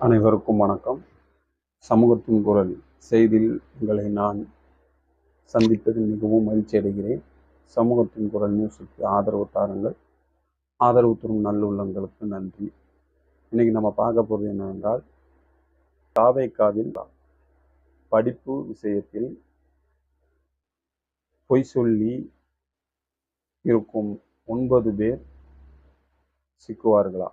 அனைவருக்கும் வணக்கம். சமூகத்தின் குரல் செய்தியில் உங்களை நான் சந்திப்பதில் மிகவும் மகிழ்ச்சி அடைகிறேன். சமூகத்தின் குரல் நியூஸுக்கு ஆதரவு தாருங்கள். ஆதரவு தரும் நல்லுள்ளங்களுக்கு நன்றி. இன்னைக்கு நம்ம பார்க்க போகிறது என்னவென்றால், தாவேகாவில் படிப்பு விஷயத்தில் பொய் சொல்லி இருக்கும் 9 பேர் சிக்குவார்களா?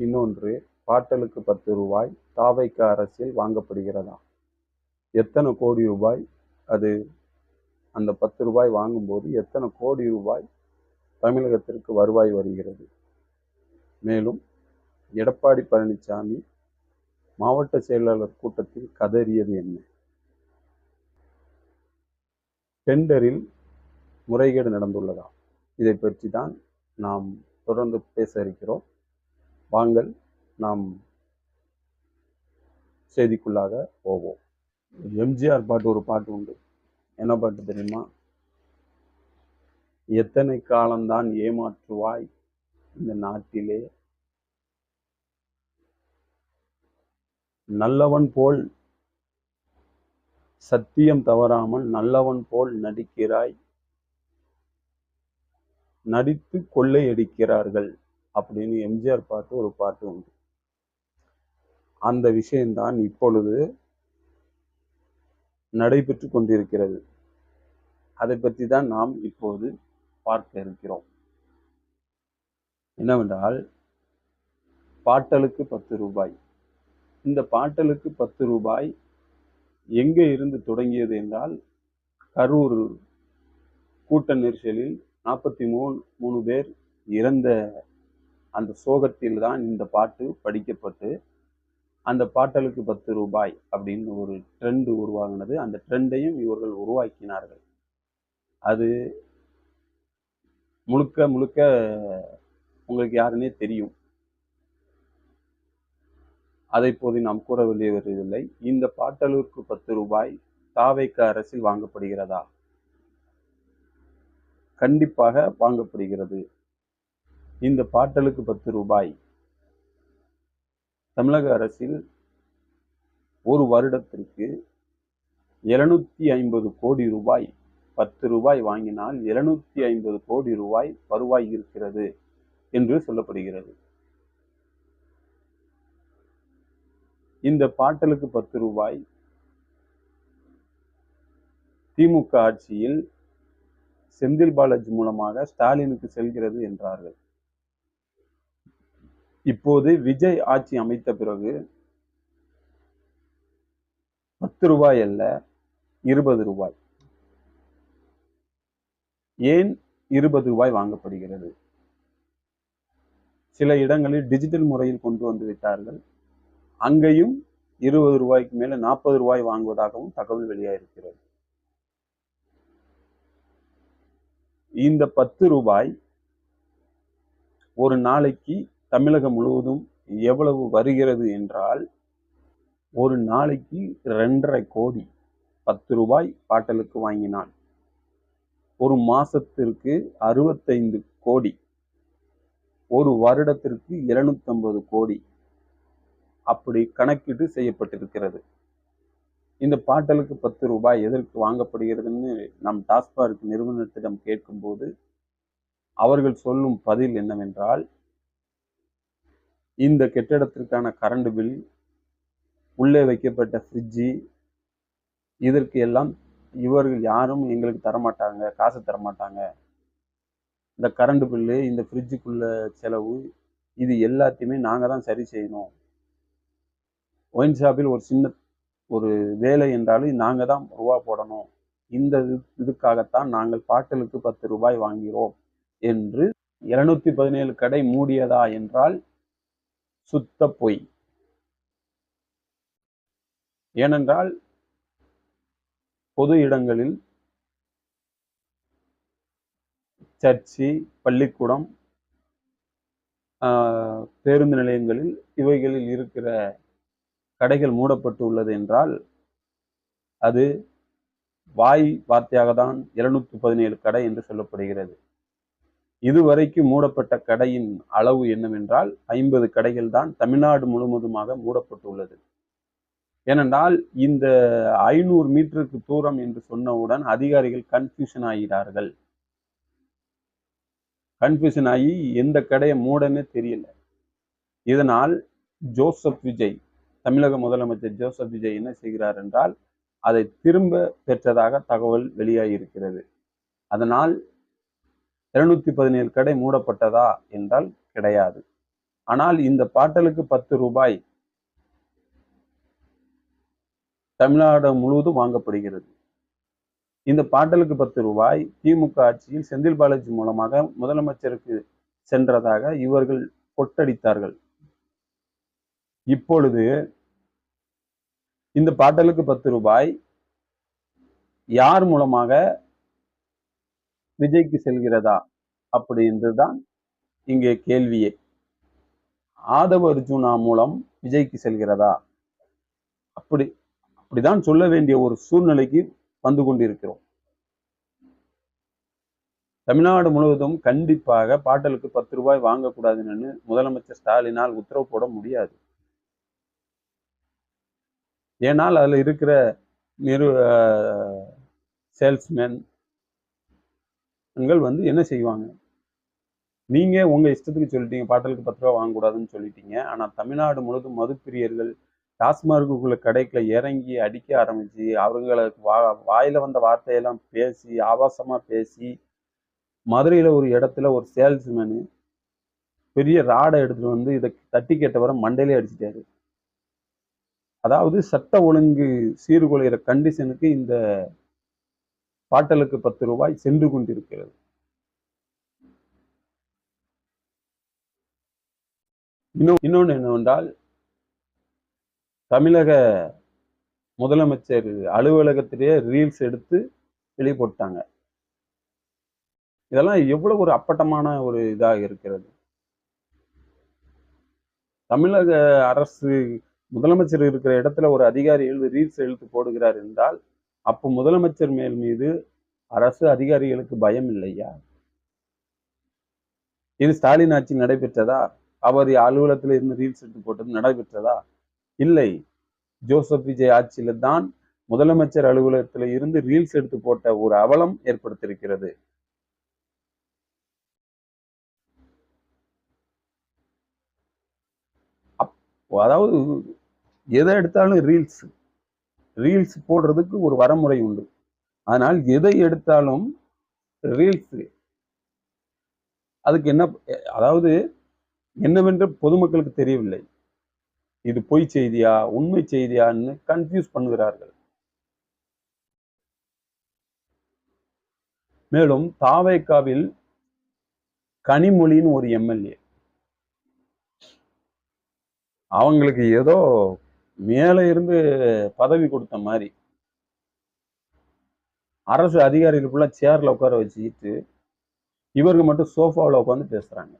இன்னொன்று, பாட்டலுக்கு 10 ரூபாய் தாவேகா அரசில் வாங்கப்படுகிறதா? எத்தனை கோடி ரூபாய்? அது அந்த 10 ரூபாய் வாங்கும்போது எத்தனை கோடி ரூபாய் தமிழகத்திற்கு வருவாய் வருகிறது? மேலும் எடப்பாடி பழனிசாமி மாவட்ட செயலாளர் கூட்டத்தில் கதறியது என்ன? டெண்டரில் முறைகேடு நடந்துள்ளதா? இதை பற்றி தான் நாம் தொடர்ந்து பேச இருக்கிறோம். வாங்கள் நாம் செய்திக்குள்ளாக போவோம். எம்ஜிஆர் பாட்டு ஒரு பாட்டு உண்டு. என்ன பாட்டு தெரியுமா? எத்தனை காலம்தான் ஏமாற்றுவாய் இந்த நாட்டிலே, நல்லவன் போல் சத்தியம் தவறாமல் நல்லவன் போல் நடிக்கிறாய், நடித்து கொள்ளையடிக்கிறார்கள் அப்படின்னு எம்ஜிஆர் பாட்டு ஒரு பாட்டு உண்டு. அந்த விஷயம்தான் இப்பொழுது நடைபெற்று கொண்டிருக்கிறது. அதை பற்றி தான் நாம் இப்போது பார்க்க இருக்கிறோம். என்னவென்றால், பாட்டலுக்கு 10 ரூபாய். இந்த பாட்டலுக்கு 10 ரூபாய் எங்கே இருந்து தொடங்கியது என்றால், கரூர் கூட்ட நெரிசலில் 43 பேர் இறந்த அந்த சோகத்தில் தான் இந்த பாட்டு படிக்கப்பட்டு, அந்த பாட்டலுக்கு 10 ரூபாய் அப்படின்னு ஒரு ட்ரெண்ட் உருவாகினது. அந்த ட்ரெண்டையும் இவர்கள் உருவாக்கினார்கள். அது முழுக்க முழுக்க உங்களுக்கு யாருன்னே தெரியும். அதை போது நாம் கூற வேண்டியதில்லை. இந்த பாட்டலுக்கு 10 ரூபாய் தாவேகா அரசில் வாங்கப்படுகிறதா? கண்டிப்பாக வாங்கப்படுகிறது. இந்த பாட்டலுக்கு 10 ரூபாய் தமிழக அரசில் ஒரு வருடத்திற்கு 750 கோடி ரூபாய், 10 ரூபாய் வாங்கினால் 750 கோடி ரூபாய் வருவாய் இருக்கிறது என்று சொல்லப்படுகிறது. இந்த பாட்டலுக்கு 10 ரூபாய் திமுக ஆட்சியில் செந்தில் பாலாஜி மூலமாக ஸ்டாலினுக்கு செல்கிறது என்றார்கள். இப்போது விஜய் ஆட்சி அமைத்த பிறகு 10 ரூபாய் அல்ல, 20 ரூபாய். ஏன் 20 ரூபாய் வாங்கப்படுகிறது? சில இடங்களில் டிஜிட்டல் முறையில் கொண்டு வந்து விட்டார்கள். அங்கேயும் 20 ரூபாய்க்கு மேல 40 ரூபாய் வாங்குவதாகவும் தகவல் வெளியாயிருக்கிறது. இந்த 10 ரூபாய் ஒரு நாளைக்கு தமிழகம் முழுவதும் எவ்வளவு வருகிறது என்றால், ஒரு நாளைக்கு 2.5 கோடி 10 ரூபாய் பாட்டலுக்கு வாங்கினால், ஒரு மாசத்திற்கு 65 கோடி, ஒரு வருடத்திற்கு 750 கோடி, அப்படி கணக்கீடு செய்யப்பட்டிருக்கிறது. இந்த பாட்டலுக்கு 10 ரூபாய் எதற்கு வாங்கப்படுகிறதுன்னு நம் டாஸ்மாக் நிறுவனத்திடம் கேட்கும்போது அவர்கள் சொல்லும் பதில் என்னவென்றால், இந்த கெட்டிடத்திற்கான கரண்ட் பில், உள்ளே வைக்கப்பட்ட ஃப்ரிட்ஜு, இதற்கு எல்லாம் இவர்கள் யாரும் எங்களுக்கு தரமாட்டாங்க, காசு தரமாட்டாங்க. இந்த கரண்ட் பில்லு, இந்த ஃப்ரிட்ஜுக்குள்ள செலவு, இது எல்லாத்தையுமே நாங்க தான் சரி செய்யணும். ஒயின் ஷாப்பில் ஒரு சின்ன ஒரு வேலை என்றாலும் நாங்க தான் ரூபா போடணும். இந்த இதுக்காகத்தான் நாங்கள் பாட்டலுக்கு 10 ரூபாய் வாங்கிறோம் என்று 717 கடை மூடியதா என்றால் சுத்த பொய். ஏனென்றால் பொது இடங்களில், சர்ச்சு, பள்ளிக்கூடம், பேருந்து நிலையங்களில் இவைகளில் இருக்கிற கடைகள் மூடப்பட்டு உள்ளது என்றால், அது வாய் வார்த்தையாக தான் 717 கடை என்று சொல்லப்படுகிறது. இதுவரைக்கும் மூடப்பட்ட கடையின் அளவு என்னவென்றால் 50 கடைகள் தான் தமிழ்நாடு முழுவதுமாக மூடப்பட்டுள்ளது. ஏனென்றால் இந்த 500 மீட்டருக்கு தூரம் என்று சொன்னவுடன் அதிகாரிகள் கன்ஃபியூஷன் ஆகிறார்கள். கன்ஃபியூஷன் ஆகி எந்த கடையை மூடன்னு தெரியல. இதனால் ஜோசப் விஜய், தமிழக முதலமைச்சர் ஜோசப் விஜய் என்ன செய்கிறார் என்றால் அதை திரும்ப பெற்றதாக தகவல் வெளியாகி இருக்கிறது. அதனால் 217 கடை மூடப்பட்டதா என்றால் கிடையாது. ஆனால் இந்த பாட்டலுக்கு 10 ரூபாய் தமிழ்நாடு முழுவதும் வாங்கப்படுகிறது. இந்த பாட்டலுக்கு 10 ரூபாய் திமுக ஆட்சியில் செந்தில் பாலாஜி மூலமாக முதலமைச்சருக்கு சென்றதாக இவர்கள் கொட்டடித்தார்கள். இப்பொழுது இந்த பாட்டலுக்கு 10 ரூபாய் யார் மூலமாக விஜய்க்கு செல்கிறதா அப்படி என்றுதான் இங்கே கேள்வியே. ஆதவ அர்ஜுனா மூலம் விஜய்க்கு செல்கிறதா அப்படிதான் சொல்ல வேண்டிய ஒரு சூழ்நிலைக்கு வந்து கொண்டிருக்கிறோம். தமிழ்நாடு முழுவதும் கண்டிப்பாக பாட்டலுக்கு 10 ரூபாய் வாங்கக்கூடாதுன்னு முதலமைச்சர் ஸ்டாலினால் உத்தரவு போட முடியாது. ஏனால் அதுல இருக்கிற சேல்ஸ்மேன் வந்து என்ன செய்வாங்க, நீங்க உங்க இஷ்டத்துக்கு சொல்லிட்டீங்க பாட்டலுக்கு 10 ரூபாய் வாங்கக்கூடாதுன்னு சொல்லிட்டீங்க. ஆனா தமிழ்நாடு முழுவதும் மதுப்பிரியர்கள் டாஸ்மார்க்குள்ள கடைக்குள்ள இறங்கி அடிக்க ஆரம்பிச்சு அவங்களுக்கு வாயில வந்த வார்த்தையெல்லாம் பேசி ஆபாசமா பேசி மதுரையில ஒரு இடத்துல ஒரு சேல்ஸ்மேனு பெரிய ராடை எடுத்துட்டு வந்து இதை தட்டி கேட்டவரை மண்டையிலே அடிச்சிட்டாரு. அதாவது சட்ட ஒழுங்கு சீர்குலைகிற கண்டிஷனுக்கு இந்த பாட்டலுக்கு 10 ரூபாய் சென்று கொண்டிருக்கிறது. இன்னொன்று என்னவென்றால் தமிழக முதலமைச்சர் அலுவலகத்திலேயே ரீல்ஸ் எடுத்து வெளியே போட்டாங்க. இதெல்லாம் எவ்வளவு ஒரு அப்பட்டமான ஒரு இதாக இருக்கிறது. தமிழக அரசு முதலமைச்சர் இருக்கிற இடத்துல ஒரு அதிகாரி ரீல்ஸ் எடுத்து போடுகிறார் என்றால் அப்போ முதலமைச்சர் மீது அரசு அதிகாரிகளுக்கு பயம் இல்லையா? இது ஸ்டாலின் ஆட்சி நடைபெற்றதா? அவர் அலுவலகத்தில் இருந்து ரீல்ஸ் எடுத்து போட்டது நடைபெற்றதா? இல்லை. ஜோசப் விஜய் ஆட்சியில தான் முதலமைச்சர் அலுவலகத்தில் இருந்து ரீல்ஸ் எடுத்து போட்ட ஒரு அவலம் ஏற்படுத்தியிருக்கிறது. அதாவது எதை எடுத்தாலும் ரீல்ஸ் போடுறதுக்கு ஒரு வரமுறை உண்டு. ஆனால் எதை எடுத்தாலும் ரீல்ஸ் அதுக்கு என்ன, அதாவது என்னவென்று பொதுமக்களுக்கு தெரியவில்லை. இது பொய் செய்தியா உண்மை செய்தியான்னு கன்ஃபியூஸ் பண்ணுகிறார்கள். மேலும் தாவேகாவில் கனிமொழின்னு ஒரு எம்எல்ஏ, அவங்களுக்கு ஏதோ மேலே இருந்து பதவி கொடுத்த மாதிரி அரசு அதிகாரிகளுக்குள்ள சேர்ல உட்கார வச்சுக்கிட்டு இவருக்கு மட்டும் சோஃபாவில் உட்காந்து பேசுறாங்க.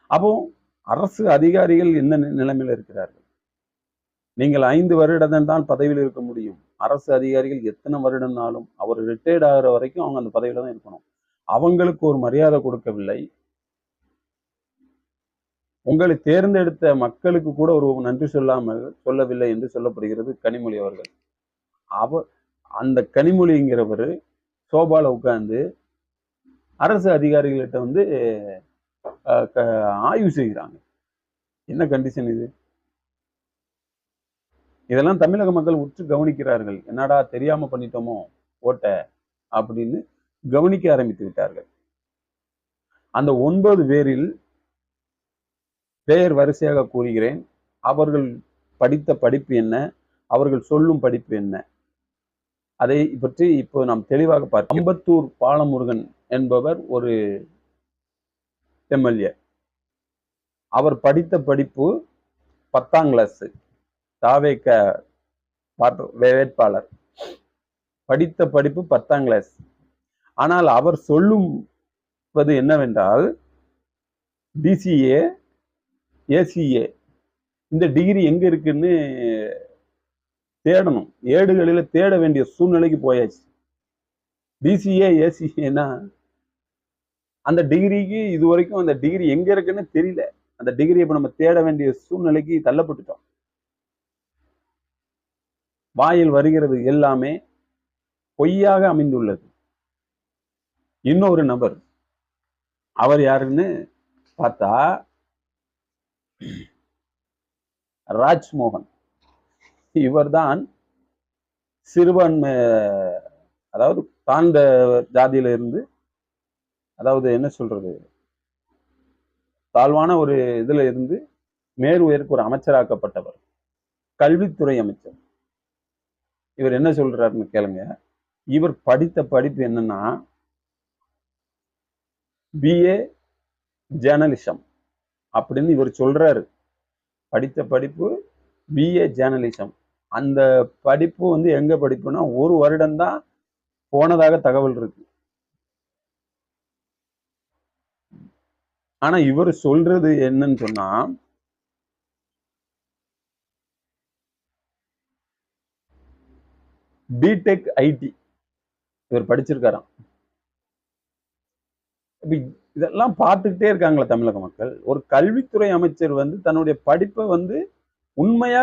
அப்போ அரசு அதிகாரிகள் என்ன நிலைமையில இருக்கிறார்கள்? நீங்கள் 5 வருடம் தான் பதவியில் இருக்க முடியும். அரசு அதிகாரிகள் எத்தனை வருடம்னாலும் அவர் ரிட்டையர்ட் ஆகிற வரைக்கும் அவங்க அந்த பதவியில தான் இருக்கணும். அவங்களுக்கு ஒரு மரியாதை கொடுக்கவில்லை. உங்களை தேர்ந்தெடுத்த மக்களுக்கு கூட ஒரு நன்றி சொல்லவில்லை என்று சொல்லப்படுகிறது கனிமொழி அவர்கள். அந்த கனிமொழிங்கிறவர் சோபால உட்கார்ந்து அரசு அதிகாரிகள்கிட்ட வந்து ஆய்வு செய்கிறாங்க. என்ன கண்டிஷன் இது? இதெல்லாம் தமிழக மக்கள் உற்று கவனிக்கிறார்கள். என்னடா தெரியாம பண்ணிட்டோமோ ஓட்ட அப்படின்னு கவனிக்க ஆரம்பித்து விட்டார்கள். அந்த 9 பேரில் பெயர் வரிசையாக கூறுகிறேன். அவர்கள் படித்த படிப்பு என்ன, அவர்கள் சொல்லும் படிப்பு என்ன, அதை பற்றி இப்போ நாம் தெளிவாக பார்ப்போம். அம்பத்தூர் பாலமுருகன் என்பவர் ஒரு எம்எல்ஏ. அவர் படித்த படிப்பு 10ஆம் கிளாஸ். தாவேக வேட்பாளர் படித்த படிப்பு 10ஆம் கிளாஸ். ஆனால் அவர் சொல்லுவது என்னவென்றால் டிசிஏ ஏசிஏ இந்த டிகிரி எங்க இருக்குன்னு தேடணும். ஏடுகளில தேட வேண்டிய சூழ்நிலைக்கு போயாச்சு. டிசிஏ ஏசிஏனா அந்த டிகிரிக்கு இது வரைக்கும் அந்த டிகிரி எங்க இருக்குன்னு தெரியல. அந்த டிகிரி இப்ப நம்ம தேட வேண்டிய சூழ்நிலைக்கு தள்ளப்பட்டுட்டோம். வாயில் வருகிறது எல்லாமே பொய்யாக அமைந்துள்ளது. இன்னொரு நபர், அவர் யாருன்னு பார்த்தா ராஜ்மோகன். இவர்தான் சிறுபான்மை, அதாவது தாழ்ந்த ஜாதியில இருந்து, அதாவது என்ன சொல்றது, தாழ்வான ஒரு இதுல இருந்து மேல் உயருக்கு ஒரு அமைச்சராக்கப்பட்டவர், கல்வித்துறை அமைச்சர். இவர் என்ன சொல்றாருன்னு கேளுங்க. இவர் படித்த படிப்பு என்னன்னா பிஏ ஜேர்னலிசம் அப்படின்னு இவர் சொல்றாரு. படித்த படிப்பு பிஏ ஜேர்னலிசம். அந்த படிப்பு வந்து எங்க படிப்புனா 1 வருடம் தான் போனதாக தகவல் இருக்கு. ஆனா இவர் சொல்றது என்னன்னு சொன்னா, பிடெக் ஐடி இவர் படிச்சிருக்காராம். இதெல்லாம் பார்த்துக்கிட்டே இருக்காங்களா தமிழக மக்கள்? ஒரு கல்வித்துறை அமைச்சர் வந்து தன்னுடைய படிப்பை வந்து உண்மையா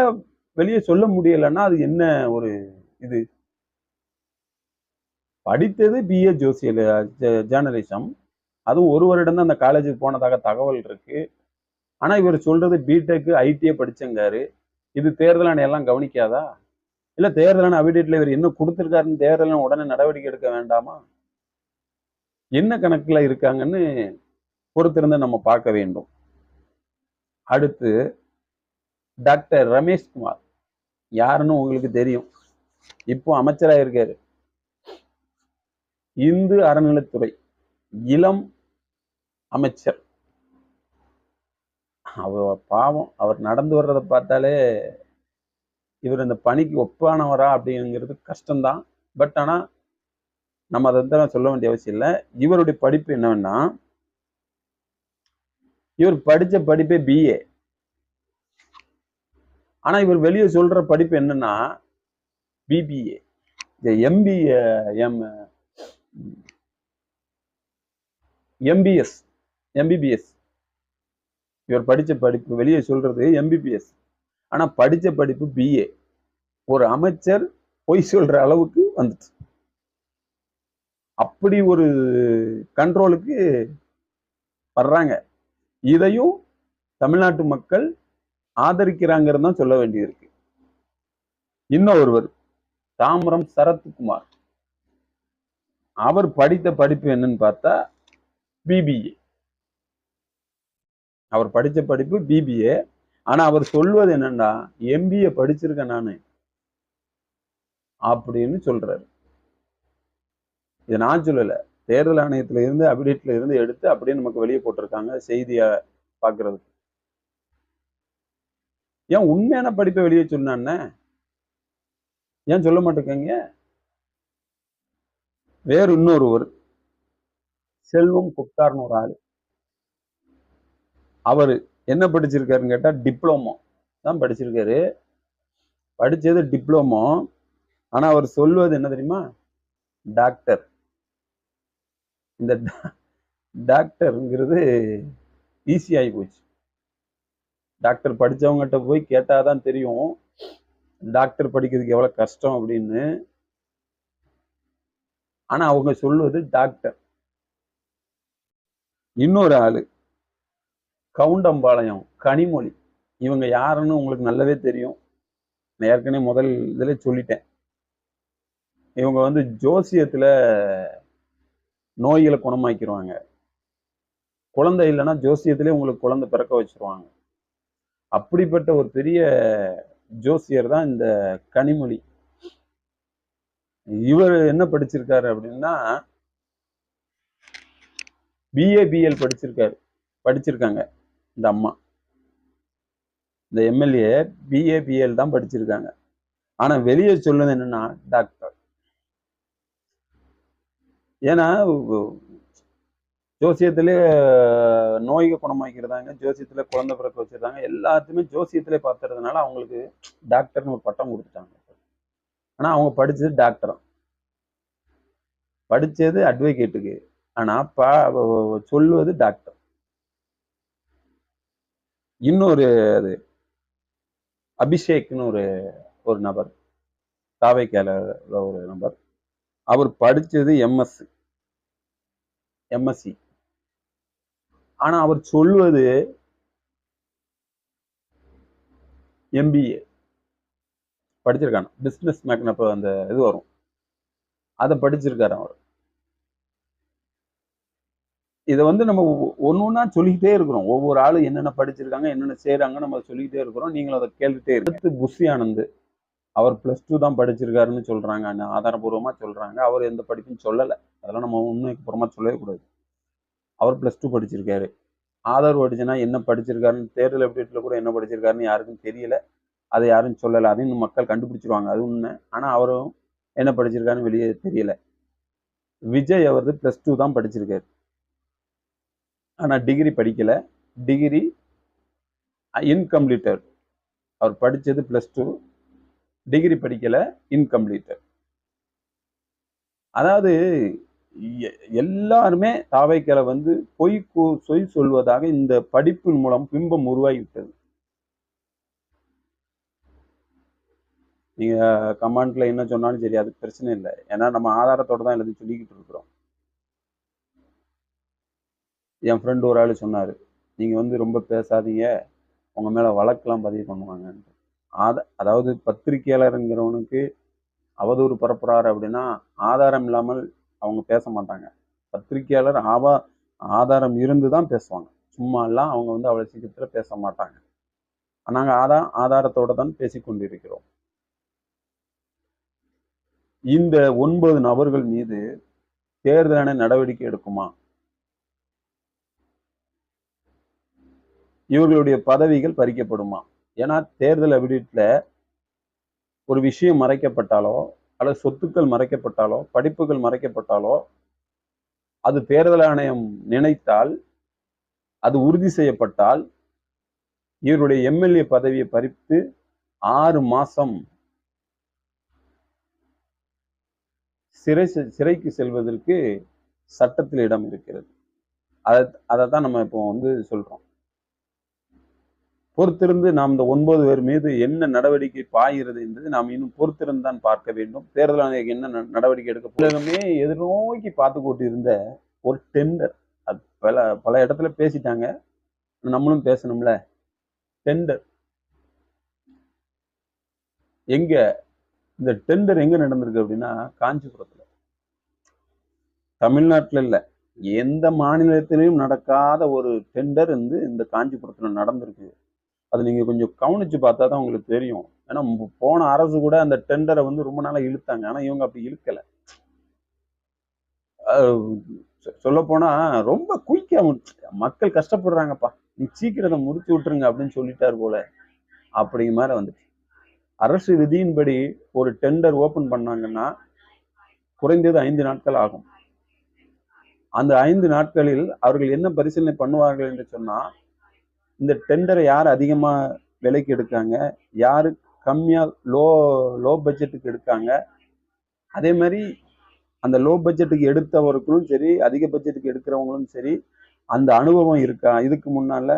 வெளியே சொல்ல முடியலன்னா அது என்ன ஒரு இது? படித்தது பிஏ ஜேர்னலிசம். அதுவும் 1 வருடம் தான் அந்த காலேஜுக்கு போனதாக தகவல் இருக்கு. ஆனா இவர் சொல்றது பிடெக் ஐடியை படிச்சங்காரு. இது தேர்தல் ஆணையம் எல்லாம் கவனிக்காதா? இல்ல தேர்தல் ஆணையம் அபிடேட்ல இவர் என்ன கொடுத்திருக்காருன்னு தேர்தல் உடனே நடவடிக்கை எடுக்க வேண்டாமா? என்ன கணக்குல இருக்காங்கன்னு பொறுத்திருந்து நம்ம பார்க்க வேண்டும். அடுத்து டாக்டர் ரமேஷ்குமார் யாருன்னு உங்களுக்கு தெரியும். இப்போ அமைச்சராக இருக்காரு. இந்து அறநிலைத்துறை இளம் அமைச்சர். அவர் பாவம், அவர் நடந்து வர்றதை பார்த்தாலே இவர் இந்த பணிக்கு ஒப்பானவரா அப்படிங்கிறது கஷ்டம்தான். பட் ஆனா நம்ம அதை வந்து சொல்ல வேண்டிய அவசியம் இல்லை. இவருடைய படிப்பு என்னன்னா, இவர் படிச்ச படிப்பே பிஏ. ஆனா இவர் வெளியே சொல்ற படிப்பு என்னன்னா பிபிஏ, எம்பிபிஎஸ். இவர் படிச்ச படிப்பு வெளியே சொல்றது எம்பிபிஎஸ். ஆனா படிச்ச படிப்பு பிஏ. ஒரு அமைச்சர் பொய் சொல்ற அளவுக்கு வந்துச்சு. அப்படி ஒரு கண்ட்ரோலுக்கு வர்றாங்க. இதையும் தமிழ்நாட்டு மக்கள் ஆதரிக்கிறாங்கிறது தான் சொல்ல வேண்டியிருக்கு. இன்னொருவர் தாம்பரம் சரத்குமார். அவர் படித்த படிப்பு என்னன்னு பார்த்தா பிபிஏ. அவர் படிச்ச படிப்பு பிபிஏ. ஆனா அவர் சொல்வது என்னன்னா எம்பிஏ படிச்சிருக்கேன் நானு அப்படின்னு சொல்றாரு. இதை நான் சொல்லல, தேர்தல் ஆணையத்துல இருந்து அப்டேட்ல இருந்து எடுத்து அப்படியே நமக்கு வெளியே போட்டிருக்காங்க செய்தியா பாக்குறது. ஏன் உண்மையான படிப்பை வெளியே சொன்னான்னு ஏன் சொல்ல மாட்டேங்க? வேறு இன்னொருவர் செல்வம் புக்தார்னு ஒரு ஆளு. அவரு என்ன படிச்சிருக்காருன்னு கேட்டா டிப்ளமோ தான் படிச்சிருக்காரு. படிச்சது டிப்ளமோ. ஆனா அவர் சொல்வது என்ன தெரியுமா? டாக்டர். இந்த டாக்டர்ங்கிறது ஈஸி ஆகி போச்சு. டாக்டர் படிச்சவங்ககிட்ட போய் கேட்டாதான் தெரியும் டாக்டர் படிக்கிறதுக்கு எவ்வளவு கஷ்டம் அப்படின்னு. ஆனா அவங்க சொல்லுவது டாக்டர். இன்னொரு ஆளு கவுண்டம்பாளையம் கனிமொழி. இவங்க யாருன்னு உங்களுக்கு நல்லாவே தெரியும். நான் ஏற்கனவே முதல் இதுல சொல்லிட்டேன். இவங்க வந்து ஜோசியத்துல நோய்களை குணமாக்கிடுவாங்க. குழந்தை இல்லைன்னா ஜோசியத்திலே உங்களுக்கு குழந்தை பிறக்க வச்சிருவாங்க. அப்படிப்பட்ட ஒரு பெரிய ஜோசியர் தான் இந்த கனிமொழி. இவர் என்ன படிச்சிருக்காரு அப்படின்னா பிஏபிஎல் படிச்சிருக்காங்க. இந்த அம்மா, இந்த எம்எல்ஏ பிஏபிஎல் தான் படிச்சிருக்காங்க. ஆனா வெளியே சொல்லுது என்னன்னா டாக்டர். ஏன்னா ஜோசியத்திலே நோய்கள் குணமாக்கிறதாங்க, ஜோசியத்துல குழந்தை பிறக்க வச்சிருந்தாங்க, எல்லாத்தையுமே ஜோசியத்திலே பார்த்துறதுனால அவங்களுக்கு டாக்டர்னு ஒரு பட்டம் கொடுத்துட்டாங்க. ஆனா அவங்க படிச்சது டாக்டர், படிச்சது அட்வொகேட்டுக்கு. ஆனா சொல்லுவது டாக்டர். இன்னொரு அபிஷேக்னு ஒரு நபர், தாவேக்கால ஒரு நபர். அவர் படிச்சது எம்எஸ்சி. ஆனா அவர் சொல்வது எம்பிஏ படிச்சிருக்காங்க. பிசினஸ் மேக்னப்ப அந்த இது வரும், அதை படிச்சிருக்காரு அவர். இதை வந்து நம்ம ஒன்னொன்னா சொல்லிக்கிட்டே இருக்கிறோம். ஒவ்வொரு ஆளும் என்னென்ன படிச்சிருக்காங்க, என்னென்ன செய்யறாங்க, நம்ம சொல்லிக்கிட்டே இருக்கிறோம். நீங்களும் அதை கேட்டுட்டே இருக்கு. புஷி ஆனந்த், அவர் +2 தான் படிச்சிருக்காருன்னு சொல்றாங்க, ஆதாரபூர்வமா சொல்றாங்க. அவர் எந்த படிப்பும் சொல்லலை. அதெல்லாம் நம்ம உண்மைக்கு புறமா சொல்லவே கூடாது. அவர் +2 படிச்சிருக்காரு. ஆதார் படிச்சுன்னா என்ன படிச்சிருக்காருன்னு தேர்தல் அப்டேட்ல கூட என்ன படிச்சிருக்காருன்னு யாருக்கும் தெரியல. அதை யாரும் சொல்லலை. அதையும் மக்கள் கண்டுபிடிச்சிருவாங்க, அது உண்மை. ஆனா அவரும் என்ன படிச்சிருக்காருன்னு வெளியே தெரியல. விஜய் அவரது +2 தான் படிச்சிருக்காரு. ஆனா டிகிரி படிக்கல. Degree incompleted. அவர் படிச்சது +2, டிகிரி படிக்கல, இன்கம்ப்ளீட்டட். அதாவது எல்லாருமே தாவேக்கால வந்து பொய் சொல்வதாக இந்த படிப்பின் மூலம் பிம்பம் உருவாகிவிட்டது. நீங்க கமெண்ட்ல என்ன சொன்னாலும் சரி, அது பிரச்சனை இல்லை. ஏன்னா நம்ம ஆதாரத்தோட தான் எல்லாத்தையும் சொல்லிக்கிட்டு இருக்கிறோம். என் ஃப்ரெண்டு ஒரு ஆள் சொன்னாரு, நீங்க வந்து ரொம்ப பேசாதீங்க, உங்க மேல வழக்கெல்லாம் பதிவு பண்ணுவாங்கன்ட்டு. அதாவது பத்திரிகையாளருங்கிறவனுக்கு அவதூறு பரப்புறாரு அப்படின்னா ஆதாரம் இல்லாமல் அவங்க பேச மாட்டாங்க. பத்திரிகையாளர் ஆதாரம் இருந்து தான் பேசுவாங்க. சும்மா எல்லாம் அவங்க வந்து அவ்வளவு சீக்கிரத்துல பேச மாட்டாங்க. நாங்க ஆதாரத்தோட தான் பேசிக்கொண்டிருக்கிறோம். இந்த 9 நபர்கள் மீது தேர்தலான நடவடிக்கை எடுக்குமா? இவர்களுடைய பதவிகள் பறிக்கப்படுமா? ஏன்னா தேர்தல் அபிடேட்ல ஒரு விஷயம் மறைக்கப்பட்டாலோ, அல்லது சொத்துக்கள் மறைக்கப்பட்டாலோ, படிப்புகள் மறைக்கப்பட்டாலோ, அது தேர்தல் ஆணையம் நினைத்தால், அது உறுதி செய்யப்பட்டால், இவருடைய எம்எல்ஏ பதவியை பறித்து 6 மாசம் சிறைக்கு செல்வதற்கு சட்டத்தில் இடம் இருக்கிறது. அதைத்தான் நம்ம இப்போ வந்து சொல்றோம். பொறுத்திருந்து நாம் இந்த 9 பேர் மீது என்ன நடவடிக்கை பாய்கிறது என்பது நாம் இன்னும் பொறுத்திருந்து தான் பார்க்க வேண்டும். தேர்தல் ஆணையம் என்ன நடவடிக்கை எடுக்க உலகமே எதிர்நோக்கி பார்த்து கொண்டு இருந்த ஒரு டெண்டர், அது பல இடத்துல பேசிட்டாங்க, நம்மளும் பேசணும்ல. டெண்டர் எங்க, இந்த டெண்டர் எங்க நடந்திருக்கு அப்படின்னா காஞ்சிபுரத்துல. தமிழ்நாட்டுல இல்ல, எந்த மாநிலத்திலையும் நடக்காத ஒரு டெண்டர் வந்து இந்த காஞ்சிபுரத்துல நடந்திருக்கு. அது நீங்க கொஞ்சம் கவனிச்சு பார்த்தா தான் உங்களுக்கு தெரியும். ஏன்னா போன அரசு கூட அந்த டெண்டரை வந்து ரொம்ப நாளா இழுத்தாங்க. ஆனா இவங்க அப்படி இழுக்கல. சொல்ல போனா ரொம்ப குயிக்கா மக்கள் கஷ்டப்படுறாங்கப்பா, நீ சீக்கிரம் முடிச்சு விட்டுருங்க அப்படின்னு சொல்லிட்டாரு போல. அப்படிங்கிற மாதிரி வந்துச்சு. அரசு விதியின்படி ஒரு டெண்டர் ஓபன் பண்ணாங்கன்னா குறைந்தது 5 நாட்கள் ஆகும். அந்த 5 நாட்களில் அவர்கள் என்ன பரிசீலனை பண்ணுவார்கள் என்று சொன்னா, இந்த டெண்டரை யார் அதிகமா விலைக்கு எடுக்காங்க, யாரு கம்மியா லோ பட்ஜெட்டுக்கு எடுக்காங்க, அதே மாதிரி அந்த லோ பட்ஜெட்டுக்கு எடுத்தவர்களும் சரி, அதிக பட்ஜெட்டுக்கு எடுக்கிறவங்களும் சரி, அந்த அனுபவம் இருக்கா, இதுக்கு முன்னால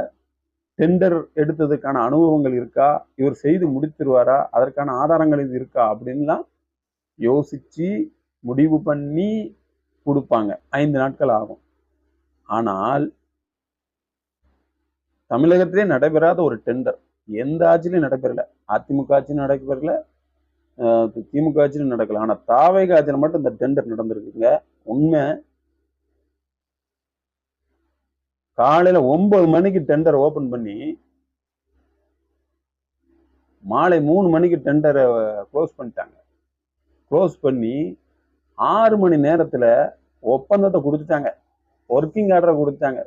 டெண்டர் எடுத்ததுக்கான அனுபவங்கள் இருக்கா, இவர் செய்து முடித்திருவாரா, அதற்கான ஆதாரங்கள் இது இருக்கா அப்படின்லாம் யோசிச்சு முடிவு பண்ணி கொடுப்பாங்க. 5 நாட்கள் ஆகும். ஆனால் தமிழகத்திலே நடைபெறாத ஒரு டெண்டர் எந்த ஆட்சியிலும் நடைபெறல. அதிமுக ஆட்சியும் நடைபெறல, திமுக ஆட்சியிலும் நடக்கல. ஆனா தாவேகா ஆட்சியில மட்டும் இந்த டெண்டர் நடந்திருக்குங்க. உண்மை. காலையில 9 மணிக்கு டெண்டர் ஓபன் பண்ணி மாலை 3 மணிக்கு டெண்டரை க்ளோஸ் பண்ணிட்டாங்க. க்ளோஸ் பண்ணி 6 மணி நேரத்துல ஒப்பந்தத்தை கொடுத்துட்டாங்க, ஒர்க்கிங் ஆர்டரை கொடுத்தாங்க.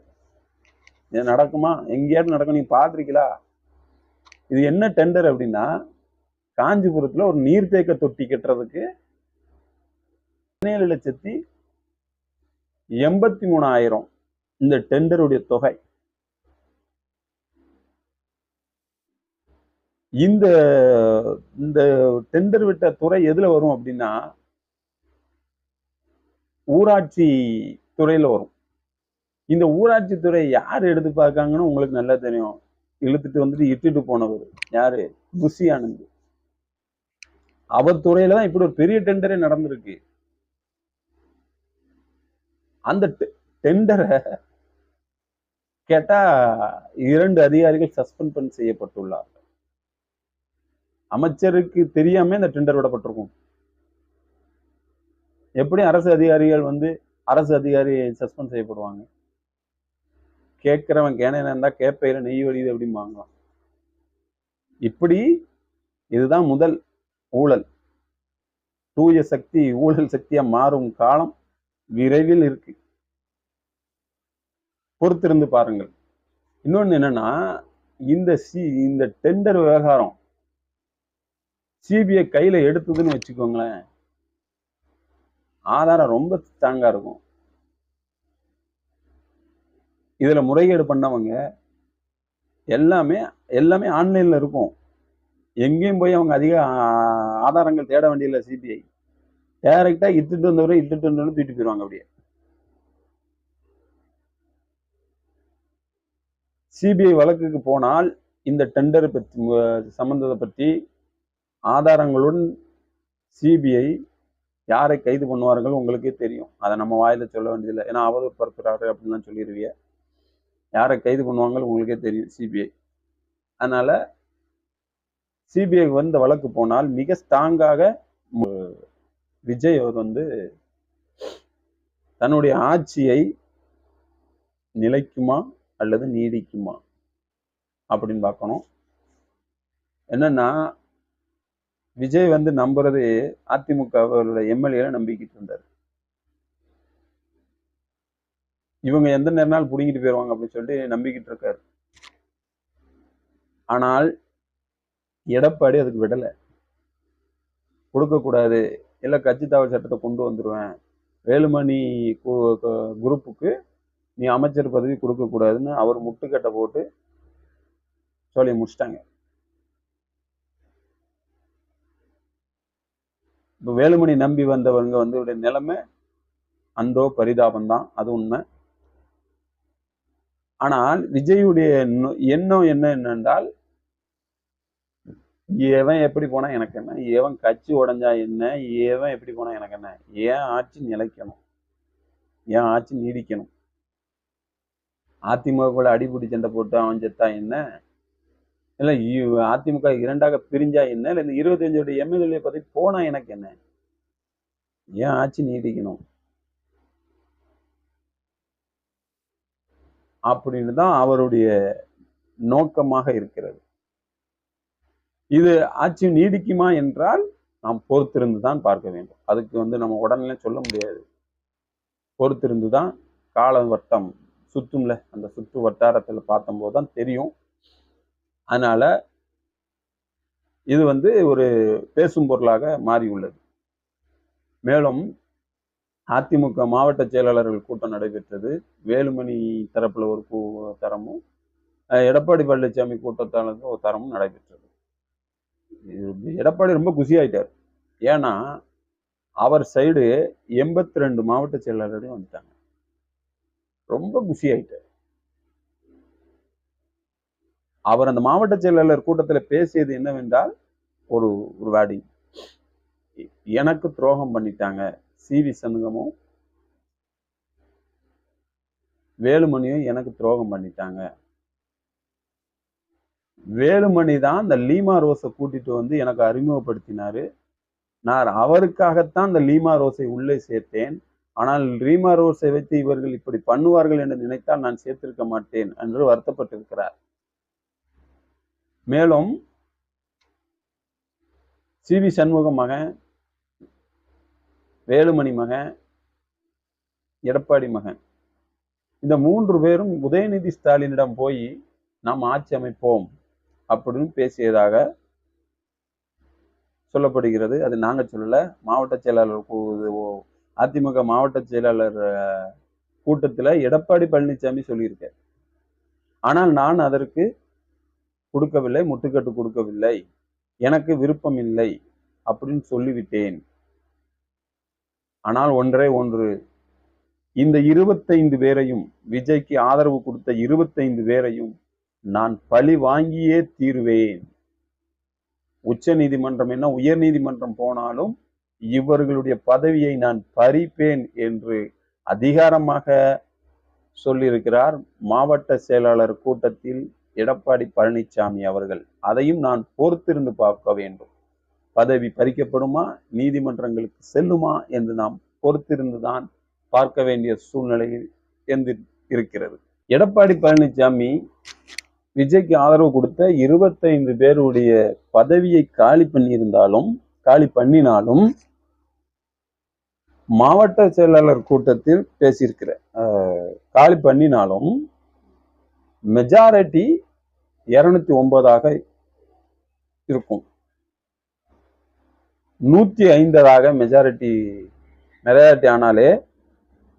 இது நடக்குமா? எங்கேயாவது நடக்கும்? நீங்க பாத்திருக்கீங்களா? இது என்ன டெண்டர் அப்படின்னா, காஞ்சிபுரத்துல ஒரு நீர்த்தேக்க தொட்டி கட்டுறதுக்கு 17,83,000 இந்த டெண்டருடைய தொகை. இந்த டெண்டர் விட்ட துறை எதுல வரும் அப்படின்னா ஊராட்சி துறையில வரும். இந்த ஊராட்சி துறை யார் எடுத்து பார்க்காங்கன்னு உங்களுக்கு நல்லா தெரியும். இழுத்துட்டு வந்துட்டு இட்டுட்டு போனவர் யாரு? புஷி ஆனந்த். அவர் துறையில தான் இப்படி ஒரு பெரிய டெண்டரே நடந்திருக்கு. அந்த டெண்டரை கேட்டா 2 அதிகாரிகள் சஸ்பெண்ட் செய்யப்பட்டுள்ளார். அமைச்சருக்கு தெரியாம இந்த டெண்டர் விடப்பட்டிருக்கும். எப்படி அரசு அதிகாரிகள் அரசு அதிகாரி சஸ்பெண்ட் செய்யப்படுவாங்க? கேட்கிறவன் கேனையா இருந்தா கேப்பையில நெய் வடிது அப்படிம்பாங்க. இப்படி இதுதான் முதல் ஊழல். தூய சக்தி ஊழல் சக்தியா மாறும் காலம் விரைவில் இருக்கு. பொறுத்திருந்து பாருங்கள். இன்னொன்னு என்னன்னா, இந்த டெண்டர் விவகாரம் சிபிஐ கையில எடுத்ததுன்னு வச்சுக்கோங்களேன், ஆதாரம் ரொம்ப ஸ்ட்ராங்கா இருக்கும். இதுல முறைகேடு பண்ணவங்க எல்லாமே ஆன்லைன்ல இருக்கும். எங்கேயும் போய் அவங்க அதிக ஆதாரங்கள் தேட வேண்டியதில்லை. சிபிஐ டைரக்டா இட்டுட்டு வந்தவரை தூக்கிட்டு போயிடுவாங்க. அப்படியே சிபிஐ வழக்குக்கு போனால் இந்த டெண்டர் பற்றி சம்பந்தத்தை பற்றி ஆதாரங்களுடன் சிபிஐ யாரை கைது பண்ணுவார்கள் உங்களுக்கே தெரியும். அதை நம்ம வாயில சொல்ல வேண்டியதில்லை. ஏன்னா அவதூறு பரப்புறாரு அப்படின்லாம் சொல்லிடுவிய. யாரை கைது பண்ணுவாங்க உங்களுக்கே தெரியும் சிபிஐ. அதனால சிபிஐ வழக்கு போனால் மிக ஸ்ட்ராங்காக விஜய் அவர் தன்னுடைய ஆட்சியை நிலைக்குமா அல்லது நீடிக்குமா அப்படின்னு பார்க்கணும். என்னன்னா, விஜய் நம்புறது அதிமுக அவருடைய எம்எல்ஏ நம்பிக்கிட்டு இருந்தார். இவங்க எந்த நேரம் புடிங்கிட்டு போயிருவாங்க அப்படின்னு சொல்லிட்டு நம்பிக்கிட்டு இருக்காரு. ஆனால் எடப்பாடி அதுக்கு விடல. கொடுக்கக்கூடாது, இல்ல கட்சி தாவல் சட்டத்தை கொண்டு வந்துருவேன், வேலுமணி குரூப்புக்கு நீ அமைச்சர் பதவி கொடுக்க கூடாதுன்னு அவர் முட்டுக்கட்டை போட்டு சொல்லி முடிச்சிட்டாங்க. இப்ப வேலுமணி நம்பி வந்தவங்க நிலைமை அந்தோ பரிதாபம் தான், அது உண்மை. ஆனால் விஜயுடைய எண்ணம் என்னென்றால், எவன் எப்படி போனா எனக்கு என்ன, எவன் கட்சி உடைஞ்சா என்ன, எவன் எப்படி போனா எனக்கு என்ன, ஏன் ஆட்சி நிலைக்கணும், ஏன் ஆட்சி நீடிக்கணும். அதிமுக அடிபிடி சண்டை போட்டு அவன் செத்தா என்ன, இல்ல அதிமுக 2ஆக பிரிஞ்சா என்ன, இல்ல இந்த 25 எம்எல்ஏ பத்தி போனா எனக்கு என்ன, ஏன் ஆட்சி நீடிக்கணும் அப்படின்னு தான் அவருடைய நோக்கமாக இருக்கிறது. இது ஆட்சி நீடிக்குமா என்றால் நாம் பொறுத்திருந்து தான் பார்க்க வேண்டும். அதுக்கு நம்ம உடனே சொல்ல முடியாது. பொறுத்திருந்து தான் கால வட்டம் சுற்றும்ல, அந்த சுற்று வட்டாரத்தில் பார்த்தம்போது தான் தெரியும். அதனால இது ஒரு பேசும் பொருளாக மாறியுள்ளது. மேலும் அதிமுக மாவட்ட செயலாளர்கள் கூட்டம் நடைபெற்றது. வேலுமணி தரப்புல ஒரு தரமும், எடப்பாடி பழனிசாமி கூட்டத்தால ஒரு தரமும் நடைபெற்றது. எடப்பாடி ரொம்ப குஷி ஆயிட்டார். ஏன்னா அவர் சைடு 82 மாவட்ட செயலாளர்கள் வந்துட்டாங்க. ரொம்ப குஷி ஆயிட்டார். அவர் அந்த மாவட்ட செயலாளர் கூட்டத்தில் பேசியது என்னவென்றால், ஒரு வேர்டிங், எனக்கு துரோகம் பண்ணிட்டாங்க, சிவி சண்முகமும் வேலுமணியும் எனக்கு துரோகம் பண்ணிட்டாங்க. வேலுமணி தான் இந்த லீமா ரோஸை கூட்டிட்டு எனக்கு அறிமுகப்படுத்தினாரு. நான் அவருக்காகத்தான் இந்த லீமா ரோஸை உள்ளே சேர்த்தேன். ஆனால் லீமா ரோஸை வைத்து இவர்கள் இப்படி பண்ணுவார்கள் என்று நினைத்தால் நான் சேர்த்திருக்க மாட்டேன் என்று வருத்தப்பட்டிருக்கிறார். மேலும் சிவி சண்முகம் மகன், வேலுமணி மகன், எடப்பாடி மகன், இந்த 3 பேரும் உதயநிதி ஸ்டாலினிடம் போய் நாம் ஆட்சி அமைப்போம் அப்படின்னு பேசியதாக சொல்லப்படுகிறது. அது நாங்க சொல்லல, மாவட்ட செயலாளர், அதிமுக மாவட்ட செயலாளர் கூட்டத்தில் எடப்பாடி பழனிசாமி சொல்லியிருக்கார். ஆனால் நான் அதற்கு கொடுக்கவில்லை, முட்டுக்கட்டு கொடுக்கவில்லை, எனக்கு விருப்பம் இல்லை அப்படின்னு சொல்லிவிட்டேன். ஆனால் ஒன்றே ஒன்று, இந்த 25 பேரையும், விஜய்க்கு ஆதரவு கொடுத்த 25 பேரையும் நான் பழி வாங்கியே தீருவேன். உச்ச நீதிமன்றம் என்ன உயர் நீதிமன்றம் போனாலும் இவர்களுடைய பதவியை நான் பறிப்பேன் என்று அதிகாரமாக சொல்லியிருக்கிறார் மாவட்ட செயலாளர் கூட்டத்தில் எடப்பாடி பழனிசாமி அவர்கள். அதையும் நான் பொறுத்திருந்து பார்க்க வேண்டும். பதவி பறிக்கப்படுமா, நீதிமன்றங்களுக்கு செல்லுமா என்று நாம் பொறுத்திருந்துதான் பார்க்க வேண்டிய சூழ்நிலையில் இருக்கிறது. எடப்பாடி பழனிசாமி விஜய்க்கு ஆதரவு கொடுத்த 25 பேருடைய பதவியை காலி பண்ணினாலும் மாவட்ட செயலாளர் கூட்டத்தில் பேசியிருக்கிற காலி பண்ணினாலும் மெஜாரிட்டி 209 இருக்கும். 105 மெஜாரிட்டி ஆனாலே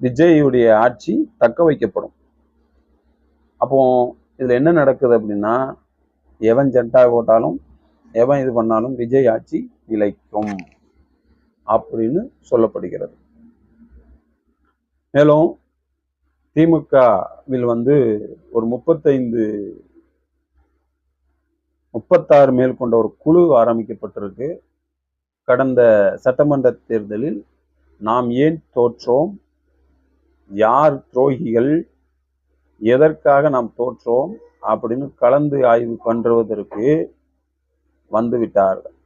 விஜயுடைய ஆட்சி தக்க வைக்கப்படும். அப்போ இதுல என்ன நடக்குது அப்படின்னா, எவன் ஜெண்டா போட்டாலும் எவன் இது பண்ணாலும் விஜய் ஆட்சி நிலைக்கும் அப்படின்னு சொல்லப்படுகிறது. மேலும் திமுகவில் ஒரு 36 மேல் கொண்ட ஒரு குழு ஆரம்பிக்கப்பட்டிருக்கு. கடந்த சட்டமன்ற தேர்தலில் நாம் ஏன் தோற்றோம், யார் துரோகிகள், எதற்காக நாம் தோற்றோம் அப்படின்னு கலந்து ஆய்வு பண்றதற்கு வந்துவிட்டார்கள்.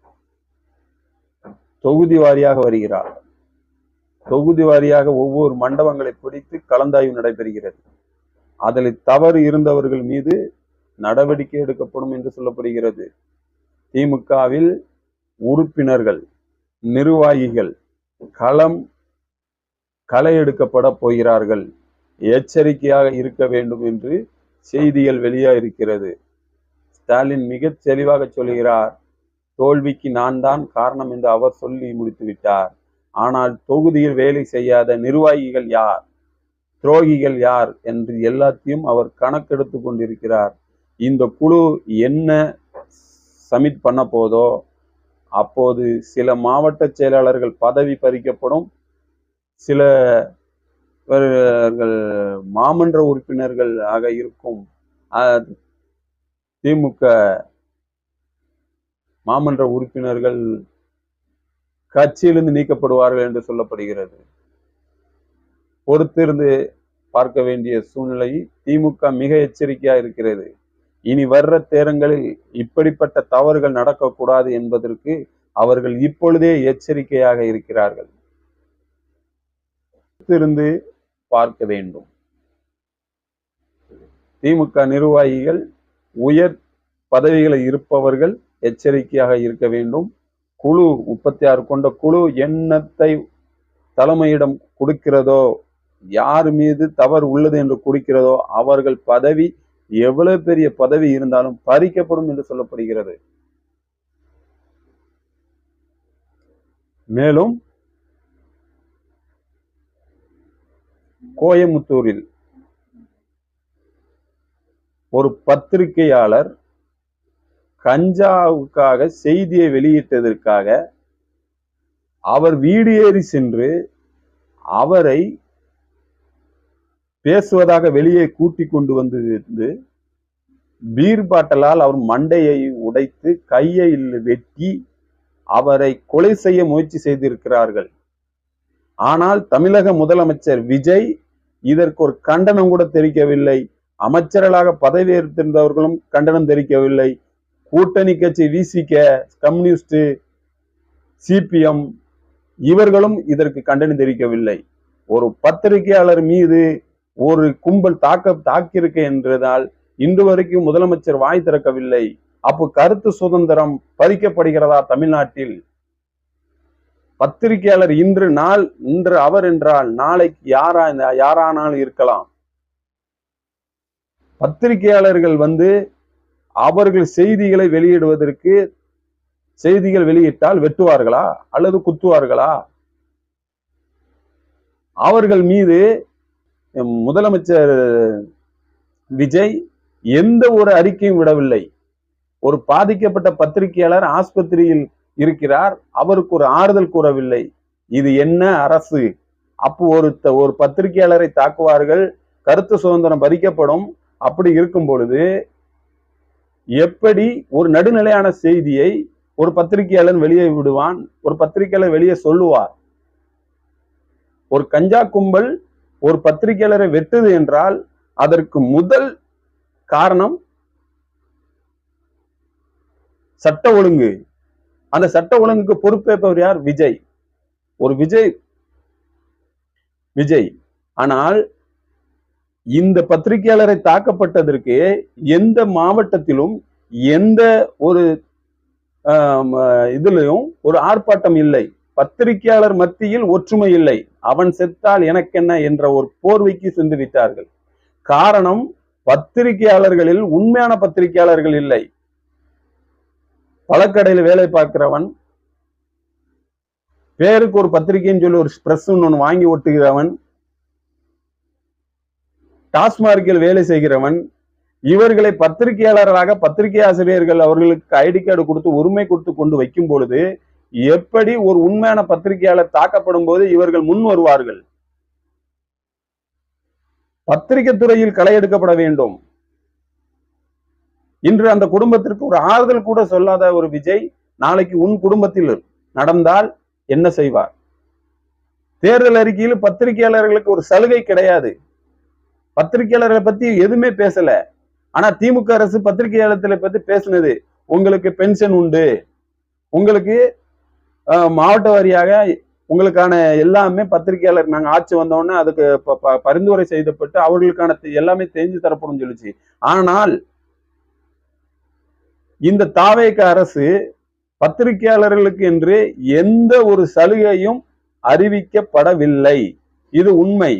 தொகுதி வாரியாக வருகிறார்கள். தொகுதி வாரியாக ஒவ்வொரு மண்டபங்களை பிடித்து கலந்தாய்வு நடைபெறுகிறது. அதில் தவறு இருந்தவர்கள் மீது நடவடிக்கை எடுக்கப்படும் என்று சொல்லப்படுகிறது. திமுகவில் உறுப்பினர்கள், நிர்வாகிகள் களை எடுக்கப்பட போகிறார்கள். எச்சரிக்கையாக இருக்க வேண்டும் என்று செய்திகள் வெளியாயிருக்கிறது. ஸ்டாலின் மிக தெளிவாக சொல்கிறார், தோல்விக்கு நான் தான் காரணம் என்று அவர் சொல்லி முடித்து விட்டார். ஆனால் தொகுதியில் வேலை செய்யாத நிர்வாகிகள் யார், துரோகிகள் யார் என்று எல்லாத்தையும் அவர் கணக்கெடுத்து கொண்டிருக்கிறார். இந்த குழு என்ன சமிட் பண்ண போதோ அப்போது சில மாவட்ட செயலாளர்கள் பதவி பறிக்கப்படும், சில மாமன்ற உறுப்பினர்கள் ஆக இருக்கும் திமுக மாமன்ற உறுப்பினர்கள் கட்சியிலிருந்து நீக்கப்படுவார்கள் என்று சொல்லப்படுகிறது. பொறுத்திருந்து பார்க்க வேண்டிய சூழ்நிலை. திமுக மிக எச்சரிக்கையா இருக்கிறது. இனி வர்ற தேர்தல்களில் இப்படிப்பட்ட தவறுகள் நடக்கக்கூடாது என்பதற்கு அவர்கள் இப்பொழுதே எச்சரிக்கையாக இருக்கிறார்கள். பொறுத்திருந்து பார்க்க வேண்டும். திமுக நிர்வாகிகள், உயர் பதவிகளில் இருப்பவர்கள் எச்சரிக்கையாக இருக்க வேண்டும். குழு 36 கொண்ட குழு எண்ணத்தை தலைமையிடம் கொடுக்கிறதோ, யார் மீது தவறு உள்ளது என்று கொடுக்கிறதோ அவர்கள் பதவி எவ்வளவு பெரிய பதவி இருந்தாலும் பறிக்கப்படும் என்று சொல்லப்படுகிறது. மேலும் கோயமுத்தூரில் ஒரு பத்திரிகையாளர் கஞ்சாவுக்காக செய்தியை வெளியிட்டதற்காக அவர் வீடு ஏறி சென்று அவரை பேசுவதாக வெளியே கூட்டி கொண்டு வந்து பீர் பாட்டலால் அவர் மண்டையை உடைத்து கையை வெட்டி அவரை கொலை செய்ய முயற்சி செய்திருக்கிறார்கள். ஆனால் தமிழக முதலமைச்சர் விஜய் இதற்கு ஒரு கண்டனம் கூட தெரிவிக்கவில்லை. அமைச்சர்களாக பதவியேற்றிருந்தவர்களும் கண்டனம் தெரிவிக்கவில்லை. கூட்டணி கட்சி விசிக, கம்யூனிஸ்ட், சிபிஎம் இவர்களும் இதற்கு கண்டனம் தெரிவிக்கவில்லை. ஒரு பத்திரிகையாளர் மீது ஒரு கும்பல் தாக்கியிருக்க என்றதால் இன்று வரைக்கும் முதலமைச்சர் வாய் திறக்கவில்லை. அப்போ கருத்து சுதந்திரம் பறிக்கப்படுகிறதா தமிழ்நாட்டில்? பத்திரிகையாளர் இன்று அவர் என்றால் நாளைக்கு யாரானாலும் இருக்கலாம். பத்திரிகையாளர்கள் அவர்கள் செய்திகளை வெளியிடுவதற்கு செய்திகள் வெளியிட்டால் வெட்டுவார்களா அல்லது குத்துவார்களா? அவர்கள் மீது முதலமைச்சர் விஜய் எந்த ஒரு அறிக்கையும் விடவில்லை. ஒரு பாதிக்கப்பட்ட பத்திரிகையாளர் ஆஸ்பத்திரியில் இருக்கிறார், அவருக்கு ஒரு ஆறுதல் கூறவில்லை. இது என்ன அரசு? அப்போ ஒரு பத்திரிகையாளரை தாக்குவார்கள், கருத்து சுதந்திரம் பறிக்கப்படும். அப்படி இருக்கும் பொழுது எப்படி ஒரு நடுநிலையான செய்தியை ஒரு பத்திரிகையாளர் வெளியே விடுவான், ஒரு பத்திரிகையாளர் வெளியே சொல்லுவார்? ஒரு கஞ்சா கும்பல் ஒரு பத்திரிகையாளரை வெட்டுது என்றால் அதற்கு முதல் காரணம் சட்ட ஒழுங்கு. அந்த சட்ட ஒழுங்குக்கு பொறுப்பேற்பவர் யார்? விஜய். ஒரு விஜய். ஆனால் இந்த பத்திரிகையாளரை தாக்கப்பட்டதற்கு எந்த மாவட்டத்திலும் எந்த ஒரு இதுலயும் ஒரு ஆர்ப்பாட்டம் இல்லை. பத்திரிகையாளர் மத்தியில் ஒற்றுமை இல்லை. அவன் செத்தால் எனக்கென்ன என்ற ஒரு போர்வைக்கு சென்று விட்டார்கள். காரணம், பத்திரிகையாளர்களில் உண்மையான பத்திரிகையாளர்கள் இல்லை. பழக்கடையில் வேலை பார்க்கிறவன், பேருக்கு ஒரு பத்திரிகைன்னு சொல்லி ஒரு பிரஸ் ஒன்று வாங்கி ஒட்டுகிறவன், டாஸ்மார்க்கில் வேலை செய்கிறவன், இவர்களை பத்திரிகையாளர்களாக பத்திரிகை ஆசிரியர்கள் அவர்களுக்கு ஐடி கார்டு கொடுத்து உரிமை கொடுத்து கொண்டு வைக்கும் பொழுது எப்படி ஒரு உண்மையான பத்திரிகையாளர் தாக்கப்படும் போது இவர்கள் முன் வருவார்கள்? பத்திரிகை துறையில் களை எடுக்கப்பட வேண்டும். இன்று அந்த குடும்பத்திற்கு ஒரு ஆறுதல் கூட சொல்லாத ஒரு விஜய் நாளைக்கு உன் குடும்பத்தில் நடந்தால் என்ன செய்வார்? தேர்தல் அறிக்கையில் பத்திரிகையாளர்களுக்கு ஒரு சலுகை கிடையாது. பத்திரிகையாளர்களை பத்தி எதுவுமே பேசல. ஆனா திமுக அரசு பத்திரிகையாளர்களை பத்தி பேசினது, உங்களுக்கு பென்ஷன் உண்டு, உங்களுக்கு மாவட்ட வாரியாக உங்களுக்கான எல்லாமே பத்திரிகையாளர் நாங்க ஆட்சி வந்தோடனே அதுக்கு பரிந்துரை செய்யப்பட்டு அவர்களுக்கான எல்லாமே தெரிஞ்சு தரப்படும் சொல்லிச்சு. ஆனால் இந்த தாவேக அரசு பத்திரிகையாளர்களுக்கு என்று எந்த ஒரு சலுகையும் அறிவிக்கப்படவில்லை. இது உண்மை.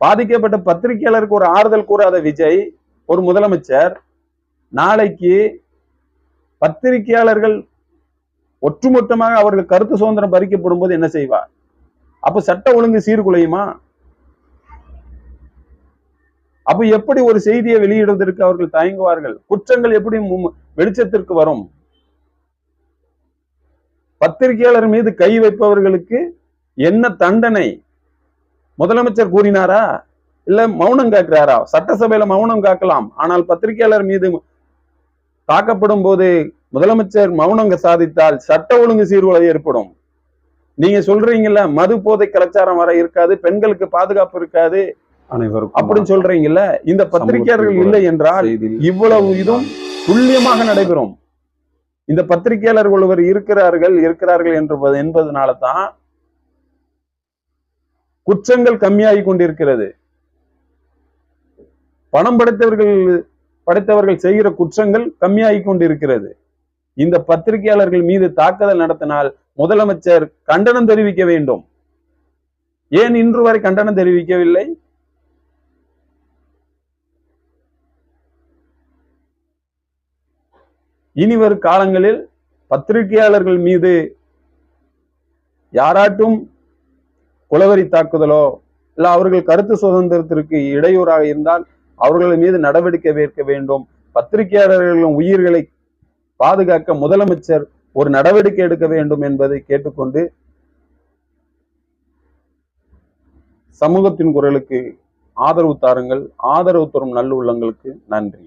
பாதிக்கப்பட்ட பத்திரிகையாளருக்கு ஒரு ஆறுதல் கூறாத விஜய், ஒரு முதலமைச்சர், நாளைக்கு பத்திரிகையாளர்கள் ஒட்டுமொத்தமாக அவர்கள் கருத்து சுதந்திரம் பறிக்கப்படும் போது என்ன செய்வார்? அப்ப சட்ட ஒழுங்கு சீர்குலையுமா? அப்ப எப்படி ஒரு செய்தியை வெளியிடுவதற்கு அவர்கள் தயங்குவார்கள்? குற்றங்கள் எப்படி வெளிச்சத்திற்கு வரும்? பத்திரிகையாளர் மீது கை வைப்பவர்களுக்கு என்ன தண்டனை முதலமைச்சர் கூறினாரா? இல்ல மௌனம் காக்கிறாரா? சட்டசபையில மௌனம் காக்கலாம், ஆனால் பத்திரிகையாளர் மீது தாக்கப்படும் போது முதலமைச்சர் மௌனம் சாதித்தால் சட்ட ஒழுங்கு சீர்குலை ஏற்படும். நீங்க சொல்றீங்கல்ல, மது போதை கலாச்சாரம் வர இருக்காது, பெண்களுக்கு பாதுகாப்பு இருக்காது அனைவருக்கும் அப்படின்னு சொல்றீங்கல்ல, இந்த பத்திரிகையாளர்கள் இல்லை என்றால் இவ்வளவு இதுவும் துல்லியமாக நடைபெறும். இந்த பத்திரிகையாளர்கள் ஒருவர் இருக்கிறார்கள் என்பதனால தான் குற்றங்கள் கம்மியாகி கொண்டிருக்கிறது. பணம் படைத்தவர்கள் செய்கிற குற்றங்கள் கம்மியாகி கொண்டிருக்கிறது. இந்த பத்திரிகையாளர்கள் மீது தாக்குதல் நடத்தினால் முதலமைச்சர் கண்டனம் தெரிவிக்க வேண்டும். ஏன் இன்று வரை கண்டனம் தெரிவிக்கவில்லை? இனி வரும் காலங்களில் பத்திரிகையாளர்கள் மீது யாராட்டும் குலவரி தாக்குதலோ இல்ல அவர்கள் கருத்து சுதந்திரத்திற்கு இடையூறாக இருந்தால் அவர்கள் மீது நடவடிக்கை எடுக்க வேண்டும். பத்திரிகையாளர்களின் உயிர்களை பாதுகாக்க முதலமைச்சர் ஒரு நடவடிக்கை எடுக்க வேண்டும் என்பதை கேட்டுக்கொண்டு சமூகத்தின் குரலுக்கு ஆதரவு தாருங்கள். ஆதரவு தரும் நல்லுள்ளங்களுக்கு நன்றி.